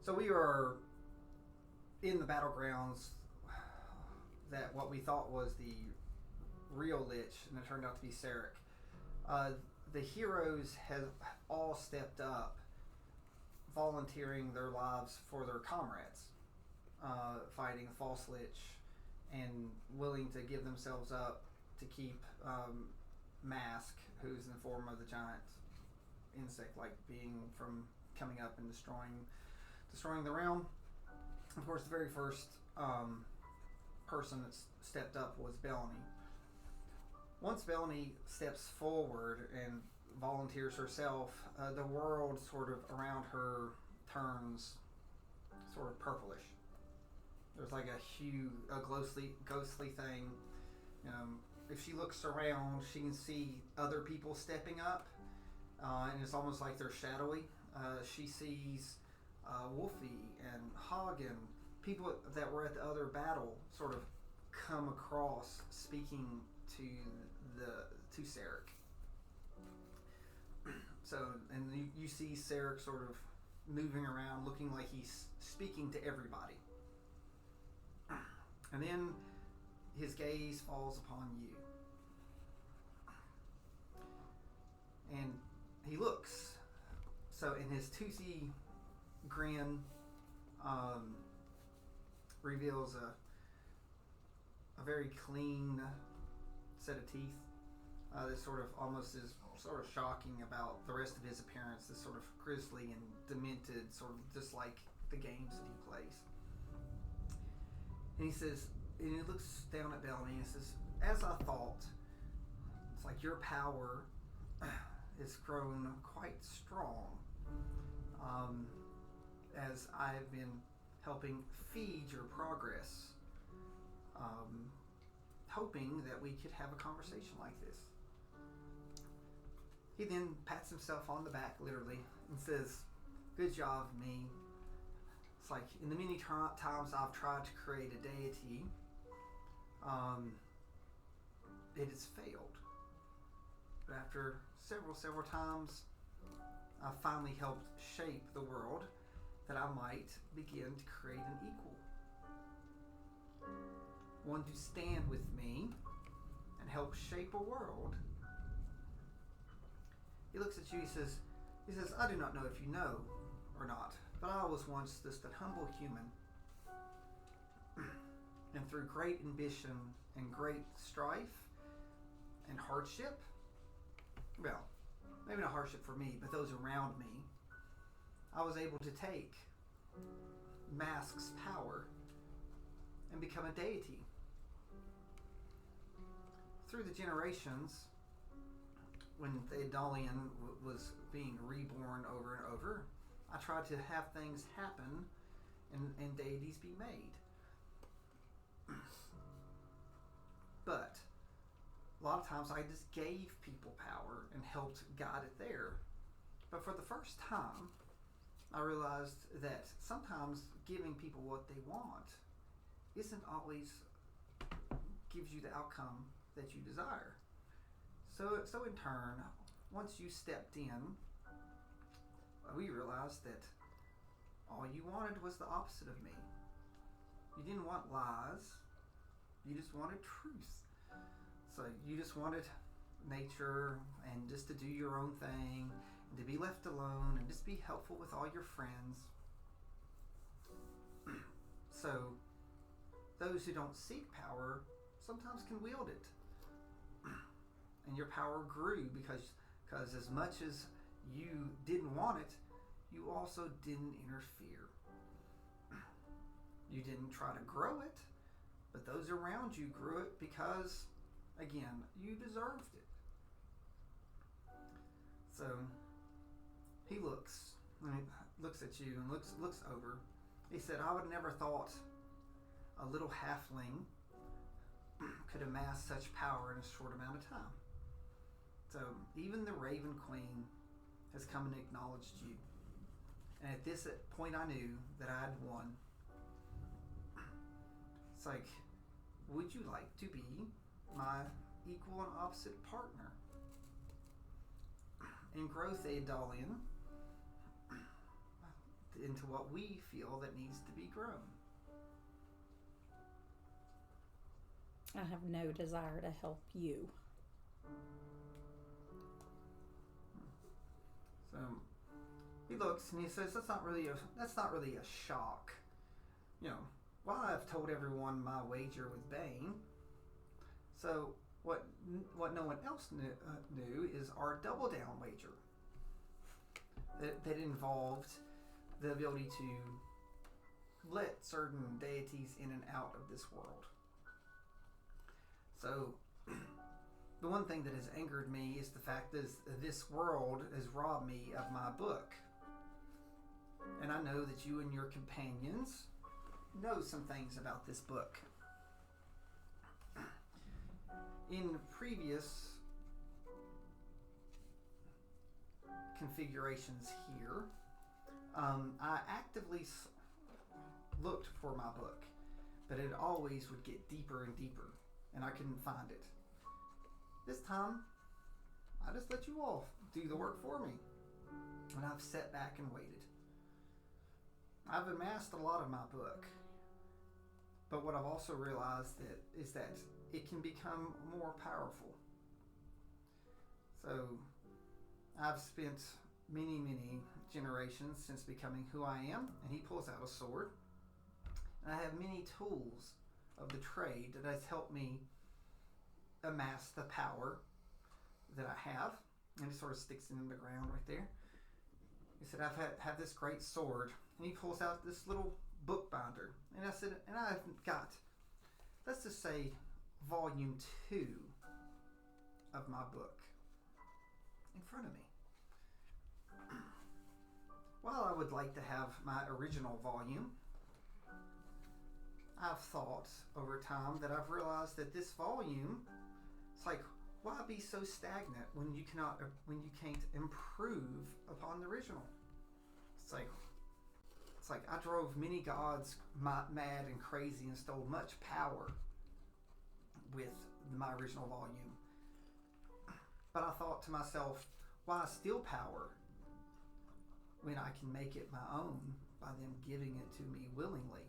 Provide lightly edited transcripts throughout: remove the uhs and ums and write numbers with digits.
So we are in the battlegrounds that what we thought was the real Lich, and it turned out to be Sarek. The heroes have all stepped up, volunteering their lives for their comrades, fighting the false Lich, and willing to give themselves up to keep Mask, who's in the form of the giant insect-like being, from coming up and destroying the realm. Of course, the very first person that stepped up was Belni. Once Belni steps forward and volunteers herself, the world sort of around her turns sort of purplish. There's like a ghostly thing. If she looks around, she can see other people stepping up, and it's almost like they're shadowy. She sees Wolfie and Hagen, people that were at the other battle, sort of come across, speaking to Sarek. So, and you see Sarek sort of moving around, looking like he's speaking to everybody. And then his gaze falls upon you. And he looks. So in his toothy grin reveals a very clean set of teeth. That sort of almost is sort of shocking about the rest of his appearance. This sort of grisly and demented, sort of just like the games that he plays. And he says, and he looks down at Belni and says, "As I thought, it's like your power has grown quite strong as I've been helping feed your progress, hoping that we could have a conversation like this." He then pats himself on the back, literally, and says, "Good job, me. It's like in the many times I've tried to create a deity, it has failed. But after several times, I finally helped shape the world that I might begin to create an equal. One to stand with me and help shape a world." He looks at you, he says, "I do not know if you know or not, but I was once just a humble human. And through great ambition and great strife and hardship, well, maybe not hardship for me, but those around me, I was able to take Mask's power and become a deity. Through the generations, when Thetadolyon was being reborn over and over, I tried to have things happen and deities be made. But a lot of times I just gave people power and helped guide it there. But for the first time, I realized that sometimes giving people what they want isn't always gives you the outcome that you desire. So in turn, once you stepped in, we realized that all you wanted was the opposite of me. You didn't want lies. You just wanted truth. So you just wanted nature and just to do your own thing and to be left alone and just be helpful with all your friends. So those who don't seek power sometimes can wield it. And your power grew because as much as you didn't want it, you also didn't interfere. You didn't try to grow it, but those around you grew it because, again, you deserved it. So he looks at you and looks over. He said, "I would have never thought a little halfling could amass such power in a short amount of time. So even the Raven Queen has come and acknowledged you. And at this point I knew that I had won. It's like, would you like to be my equal and opposite partner? In growth Thetadolyon, in into what we feel that needs to be grown. I have no desire to help you. So he looks and he says, that's not really a shock. You know, well, I've told everyone my wager with Bane. So what no one else knew is our double down wager. That involved the ability to let certain deities in and out of this world. So the one thing that has angered me is the fact that this world has robbed me of my book. And I know that you and your companions know some things about this book. In previous configurations here, I actively looked for my book, but it always would get deeper and deeper, and I couldn't find it. This time, I just let you all do the work for me, and I've sat back and waited. I've amassed a lot of my book, but what I've also realized is that it can become more powerful. So I've spent many generations since becoming who I am, and he pulls out a sword. And I have many tools of the trade that has helped me amass the power that I have. And he sort of sticks it in the ground right there. He said, I've had this great sword. And he pulls out this little book binder. And I said, and I've got, let's just say, volume 2 of my book in front of me. While I would like to have my original volume, I've thought over time that I've realized that this volume, it's like, why be so stagnant when you can't improve upon the original? It's like I drove many gods mad and crazy and stole much power with my original volume. But I thought to myself, why steal power when I can make it my own by them giving it to me willingly,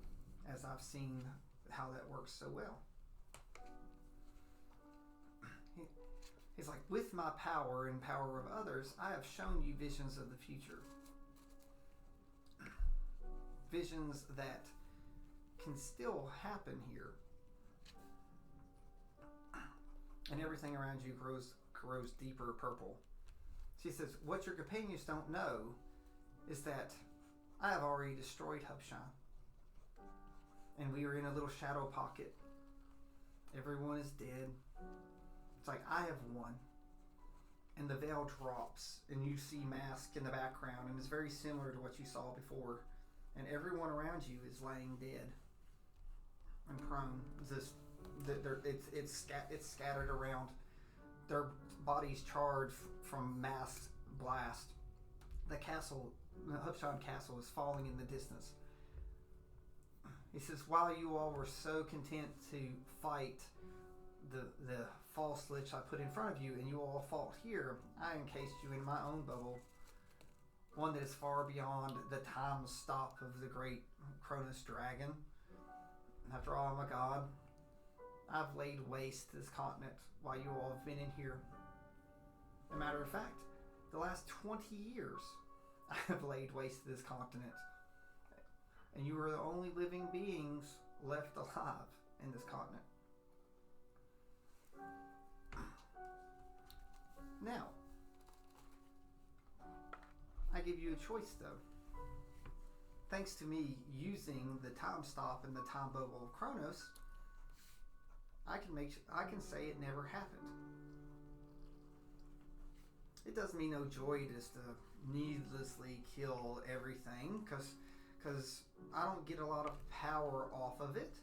as I've seen how that works so well. He's like, with my power and power of others, I have shown you visions of the future. Visions that can still happen here. And everything around you grows deeper purple. She says, what your companions don't know is that I have already destroyed Hubshan. And we are in a little shadow pocket. Everyone is dead. It's like, I have won. And the veil drops, and you see Mask in the background, and it's very similar to what you saw before. And everyone around you is laying dead and prone. It's scattered around. Their bodies charred from Mask's blast. The Hubshan castle is falling in the distance. He says, while you all were so content to fight the false lich I put in front of you, and you all fought here, I encased you in my own bubble, one that is far beyond the time stop of the great Cronus dragon. After all, I'm a god. I've laid waste to this continent while you all have been in here. As a matter of fact, the last 20 years, I have laid waste to this continent. And you are the only living beings left alive in this continent. Now, I give you a choice though. Thanks to me using the time stop and the time bubble of Kronos, I can say it never happened. It does me no joy just to needlessly kill everything, because I don't get a lot of power off of it.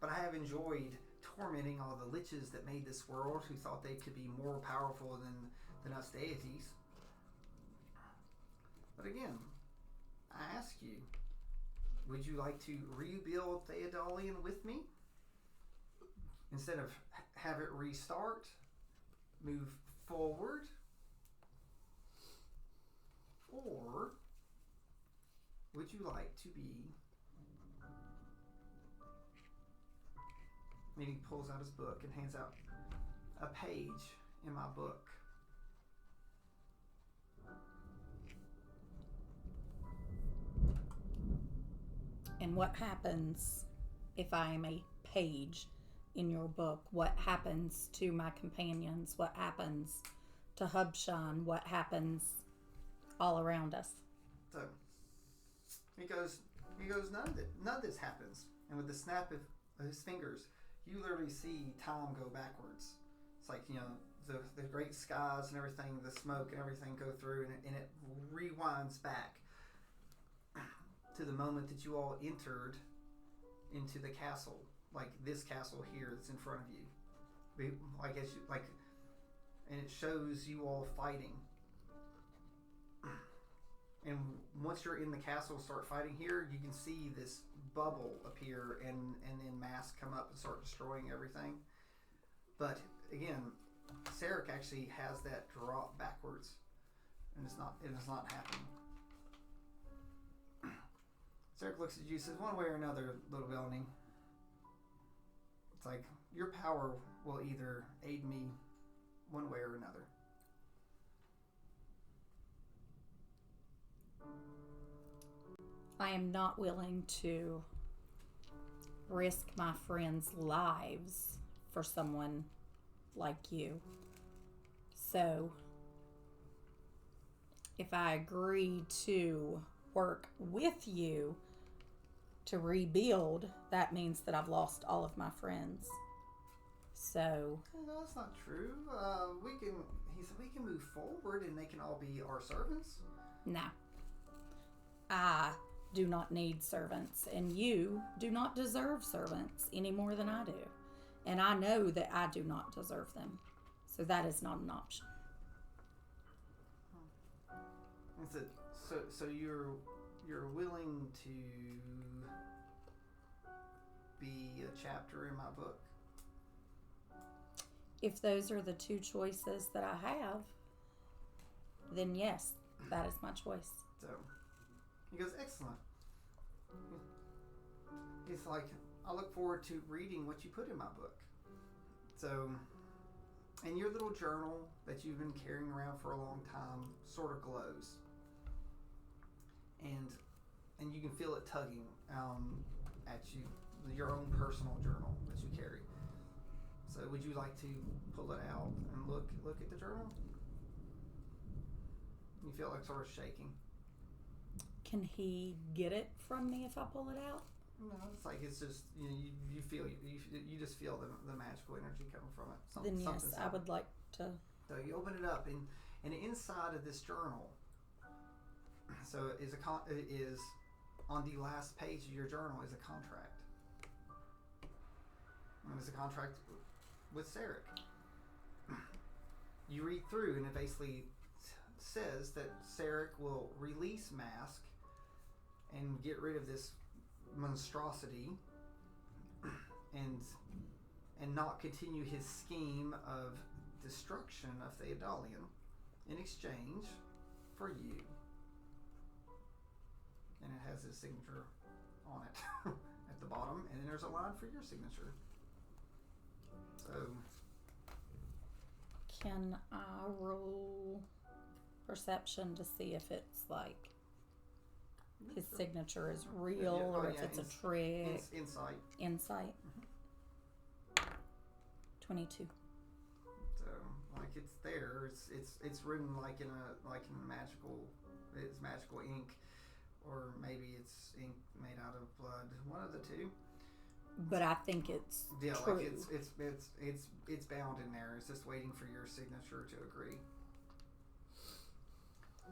But I have enjoyed tormenting all the liches that made this world, who thought they could be more powerful than us deities. But again, I ask you, would you like to rebuild Thetadolyon with me? Instead of have it restart, move forward? Or would you like to be? And he pulls out his book and hands out a page in my book. And what happens if I am a page in your book? What happens to my companions? What happens to Hubshan? What happens all around us? So he goes, none of this happens. And with the snap of his fingers, you literally see time go backwards. It's like, the great skies and everything, the smoke and everything go through, and it rewinds back to the moment that you all entered into the castle, like this castle here that's in front of you. And it shows you all fighting. And once you're in the castle, start fighting here, you can see this bubble appear and then masks come up and start destroying everything. But again, Sarek actually has that drop backwards, and it is not happening. Sarek looks at you and says, one way or another, little Belni, it's like your power will either aid me one way or another. I am not willing to risk my friends' lives for someone like you. So, if I agree to work with you to rebuild, that means that I've lost all of my friends. So, no, that's not true. He said we can move forward and they can all be our servants. No. I do not need servants, and you do not deserve servants any more than I do. And I know that I do not deserve them. So that is not an option. So you're willing to be a chapter in my book? If those are the two choices that I have, then yes, that is my choice. So he goes, excellent. He's like, I look forward to reading what you put in my book. So, and your little journal that you've been carrying around for a long time sort of glows. And you can feel it tugging at you, your own personal journal that you carry. So would you like to pull it out and look at the journal? You feel like sort of shaking. Can he get it from me if I pull it out? No, it's just you feel you just feel the magical energy coming from it. Then yes, I would like to. So you open it up, and inside of this journal, so it is on the last page of your journal is a contract. And it's a contract with Sarek. You read through, and it basically says that Sarek will release Mask and get rid of this monstrosity and not continue his scheme of destruction of Thetadolyon in exchange for you. And it has his signature on it at the bottom, and then there's a line for your signature. So can I roll perception to see if it's like his signature is real or if it's a trick? Insight. Insight. Mm-hmm. 22. So like it's there. It's written like in a magical ink, or maybe it's ink made out of blood. One of the two. But I think it's true. Like it's bound in there. It's just waiting for your signature to agree.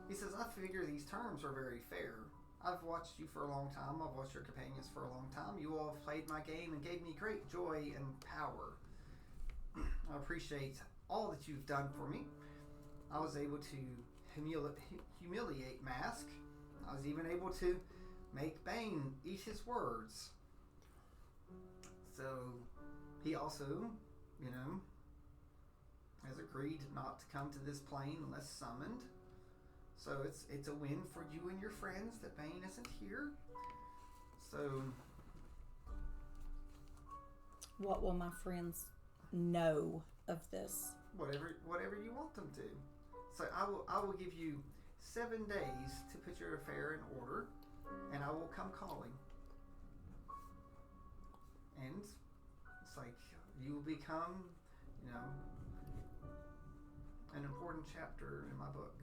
He says, I figure these terms are very fair. I've watched you for a long time. I've watched your companions for a long time. You all have played my game and gave me great joy and power. I appreciate all that you've done for me. I was able to humiliate Mask. I was even able to make Bane eat his words. So he also, has agreed not to come to this plane unless summoned. So it's a win for you and your friends that Bane isn't here. So What will my friends know of this? whatever you want them to. So I will give you 7 days to put your affair in order, and I will come calling. And it's like you will become, an important chapter in my book.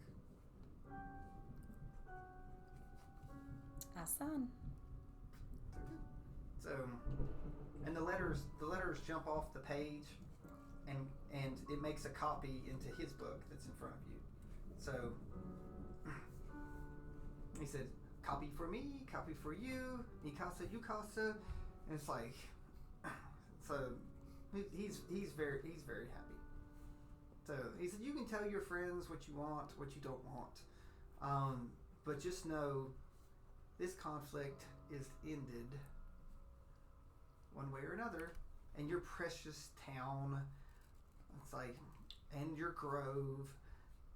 I sign. So, and the letters jump off the page, and it makes a copy into his book that's in front of you. So he said, "Copy for me, copy for you, mi casa, you casa," and it's like, so he's very happy. So he said, "You can tell your friends what you want, what you don't want, but just know this conflict is ended one way or another, and your precious town, it's like, and your grove,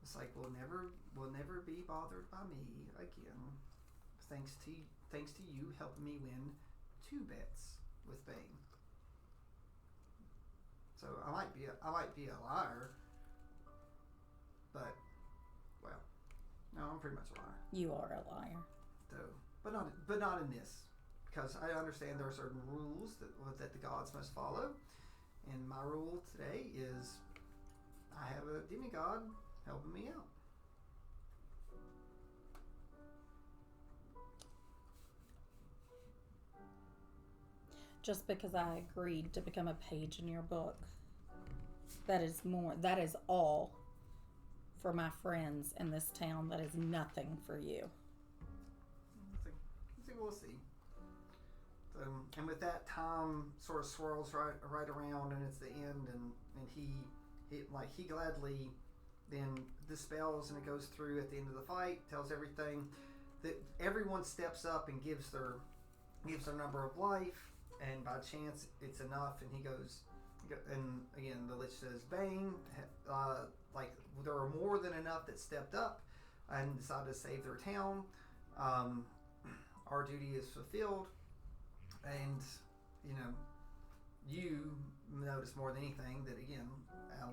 it's like will never be bothered by me again, thanks to you helping me win 2 bets with Bane." So I might be a liar, but well, no, I'm pretty much a liar. You are a liar. So, but not in this, because I understand there are certain rules that the gods must follow, and my rule today is I have a demigod helping me out. Just because I agreed to become a page in your book, that is all for my friends in this town. That is nothing for you. We'll see. So, and with that, time sort of swirls right around, and it's the end, and he gladly then dispels, and it goes through at the end of the fight, tells everything that everyone steps up and gives their number of life, and by chance it's enough, and he goes, and again the Lich says, "Bane, like there are more than enough that stepped up and decided to save their town. Our duty is fulfilled," and you notice more than anything that again,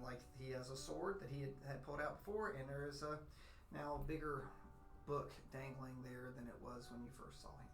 like he has a sword that he had pulled out before, and there is a now bigger book dangling there than it was when you first saw him.